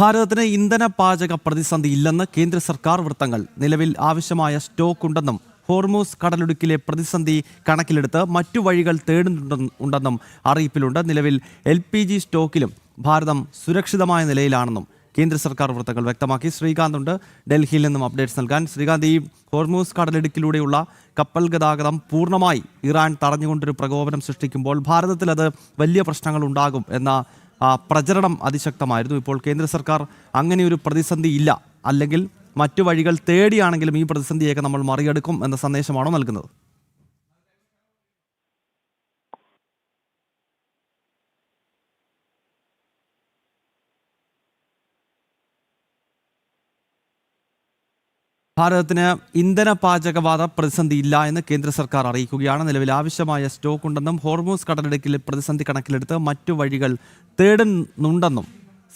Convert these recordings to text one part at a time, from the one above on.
ഭാരതത്തിന് ഇന്ധന പാചക പ്രതിസന്ധി ഇല്ലെന്ന് കേന്ദ്ര സർക്കാർ വൃത്തങ്ങൾ. നിലവിൽ ആവശ്യമായ സ്റ്റോക്ക് ഉണ്ടെന്നും ഹോർമൂസ് കടലിടുക്കിലെ പ്രതിസന്ധി കണക്കിലെടുത്ത് മറ്റു വഴികൾ തേടുന്നുണ്ടെന്നും അറിയിപ്പിലുണ്ട്. നിലവിൽ LPG സ്റ്റോക്കിലും ഭാരതം സുരക്ഷിതമായ നിലയിലാണെന്നും കേന്ദ്ര സർക്കാർ വൃത്തങ്ങൾ വ്യക്തമാക്കി. ശ്രീകാന്ത് ഉണ്ട് ഡൽഹിയിൽ നിന്നും അപ്ഡേറ്റ്സ് നൽകാൻ. ശ്രീകാന്ത്, ഈ ഹോർമൂസ് കടലിടുക്കിലൂടെയുള്ള കപ്പൽ ഗതാഗതം പൂർണ്ണമായി ഇറാൻ തടഞ്ഞുകൊണ്ടൊരു പ്രകോപനം സൃഷ്ടിക്കുമ്പോൾ ഭാരതത്തിൽ അത് വലിയ പ്രശ്നങ്ങൾ ഉണ്ടാകും എന്ന പ്രചരണം അതിശക്തമായിരുന്നു. ഇപ്പോൾ കേന്ദ്ര സർക്കാർ അങ്ങനെയൊരു പ്രതിസന്ധി ഇല്ല, അല്ലെങ്കിൽ മറ്റു വഴികൾ തേടിയാണെങ്കിലും ഈ പ്രതിസന്ധിയൊക്കെ നമ്മൾ മറികടക്കും എന്ന സന്ദേശമാണോ നൽകുന്നത്? ഭാരതത്തിന് ഇന്ധന പാചകവാത പ്രതിസന്ധി ഇല്ല എന്ന് കേന്ദ്ര സർക്കാർ അറിയിക്കുകയാണ്. നിലവിൽ ആവശ്യമായ സ്റ്റോക്ക് ഉണ്ടെന്നും ഹോർമൂസ് കടലിടുക്കിലെ പ്രതിസന്ധി കണക്കിലെടുത്ത് മറ്റു വഴികൾ തേടുന്നുണ്ടെന്നും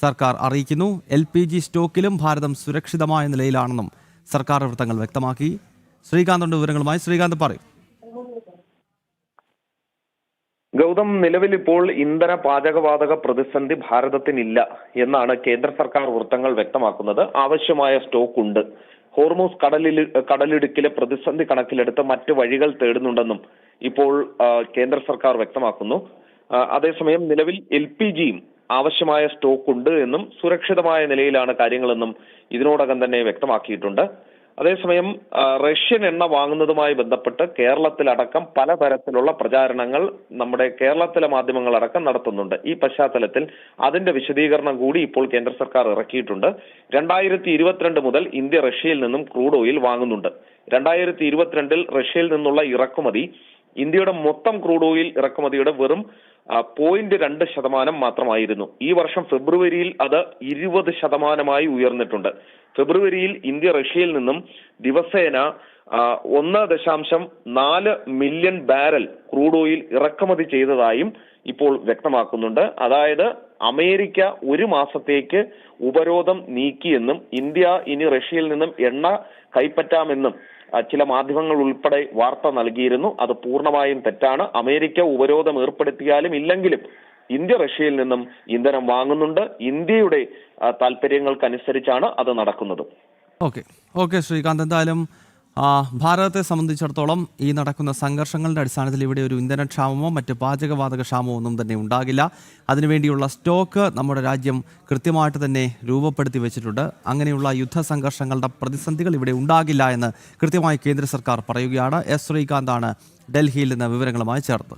സർക്കാർ അറിയിക്കുന്നു. LPG സ്റ്റോക്കിലും ഭാരതം സുരക്ഷിതമായ നിലയിലാണെന്നും സർക്കാർ വൃത്തങ്ങൾ വ്യക്തമാക്കി. ശ്രീകാന്തിന്റെ വിവരങ്ങളുമായി. ശ്രീകാന്ത് പറയും. ഗൗതം, നിലവിൽ ഇപ്പോൾ ഇന്ധന പാചകവാതക പ്രതിസന്ധി ഭാരതത്തിനില്ല എന്നാണ് കേന്ദ്ര സർക്കാർ വൃത്തങ്ങൾ വ്യക്തമാക്കുന്നത്. ആവശ്യമായ സ്റ്റോക്ക് ഉണ്ട്. ഹോർമൂസ് കടലിടുക്കിലെ പ്രതിസന്ധി കണക്കിലെടുത്ത് മറ്റ് വഴികൾ തേടുന്നുണ്ടെന്നും ഇപ്പോൾ കേന്ദ്ര സർക്കാർ വ്യക്തമാക്കുന്നു. അതേസമയം നിലവിൽ LPGയും ആവശ്യമായ സ്റ്റോക്ക് ഉണ്ട് എന്നും സുരക്ഷിതമായ നിലയിലാണ് കാര്യങ്ങളെന്നും ഇതിനോടകം തന്നെ വ്യക്തമാക്കിയിട്ടുണ്ട്. അതേസമയം റഷ്യൻ എണ്ണ വാങ്ങുന്നതുമായി ബന്ധപ്പെട്ട് കേരളത്തിലടക്കം പലതരത്തിലുള്ള പ്രചാരണങ്ങൾ നമ്മുടെ കേരളത്തിലെ മാധ്യമങ്ങളടക്കം നടത്തുന്നുണ്ട്. ഈ പശ്ചാത്തലത്തിൽ അതിന്റെ വിശദീകരണം കൂടി ഇപ്പോൾ കേന്ദ്ര സർക്കാർ ഇറക്കിയിട്ടുണ്ട്. 2022 മുതൽ ഇന്ത്യ റഷ്യയിൽ നിന്നും ക്രൂഡ് ഓയിൽ വാങ്ങുന്നുണ്ട്. 2022 റഷ്യയിൽ നിന്നുള്ള ഇറക്കുമതി ഇന്ത്യയുടെ മൊത്തം ക്രൂഡ് ഓയിൽ ഇറക്കുമതിയുടെ വെറും 0.2% മാത്രമായിരുന്നു. ഈ വർഷം ഫെബ്രുവരിയിൽ അത് 20% ഉയർന്നിട്ടുണ്ട്. ഫെബ്രുവരിയിൽ ഇന്ത്യ റഷ്യയിൽ നിന്നും ദിവസേന 1.4 മില്യൺ ബാരൽ ക്രൂഡ് ഓയിൽ ഇറക്കുമതി ചെയ്തതായും ഇപ്പോൾ വ്യക്തമാക്കുന്നുണ്ട്. അതായത് അമേരിക്ക ഒരു മാസത്തേക്ക് ഉപരോധം നീക്കിയെന്നും ഇന്ത്യ ഇനി റഷ്യയിൽ നിന്നും എണ്ണ കൈപ്പറ്റാമെന്നും ചില മാധ്യമങ്ങൾ ഉൾപ്പെടെ വാർത്ത നൽകിയിരുന്നു. അത് പൂർണ്ണമായും തെറ്റാണ്. അമേരിക്ക ഉപരോധം ഏർപ്പെടുത്തിയാലും ഇല്ലെങ്കിലും ഇന്ത്യ റഷ്യയിൽ നിന്നും ഇന്ധനം വാങ്ങുന്നുണ്ട്. ഇന്ത്യയുടെ താല്പര്യങ്ങൾക്കനുസരിച്ചാണ് അത് നടക്കുന്നത്. ഓക്കെ ശ്രീകാന്ത്, എന്തായാലും ഭാരതത്തെ സംബന്ധിച്ചിടത്തോളം ഈ നടക്കുന്ന സംഘർഷങ്ങളുടെ അടിസ്ഥാനത്തിൽ ഇവിടെ ഒരു ഇന്ധനക്ഷാമമോ മറ്റ് പാചകവാതക ക്ഷാമമോ ഒന്നും തന്നെ ഉണ്ടാകില്ല. അതിനുവേണ്ടിയുള്ള സ്റ്റോക്ക് നമ്മുടെ രാജ്യം കൃത്യമായിട്ട് തന്നെ രൂപപ്പെടുത്തി വെച്ചിട്ടുണ്ട്. അങ്ങനെയുള്ള യുദ്ധ സംഘർഷങ്ങളുടെ പ്രതിസന്ധികൾ ഇവിടെ ഉണ്ടാകില്ല എന്ന് കൃത്യമായി കേന്ദ്ര സർക്കാർ പറയുകയാണ്. ശ്രീകാന്താണ് ഡൽഹിയിൽ നിന്ന് വിവരങ്ങളുമായി ചേർത്ത്.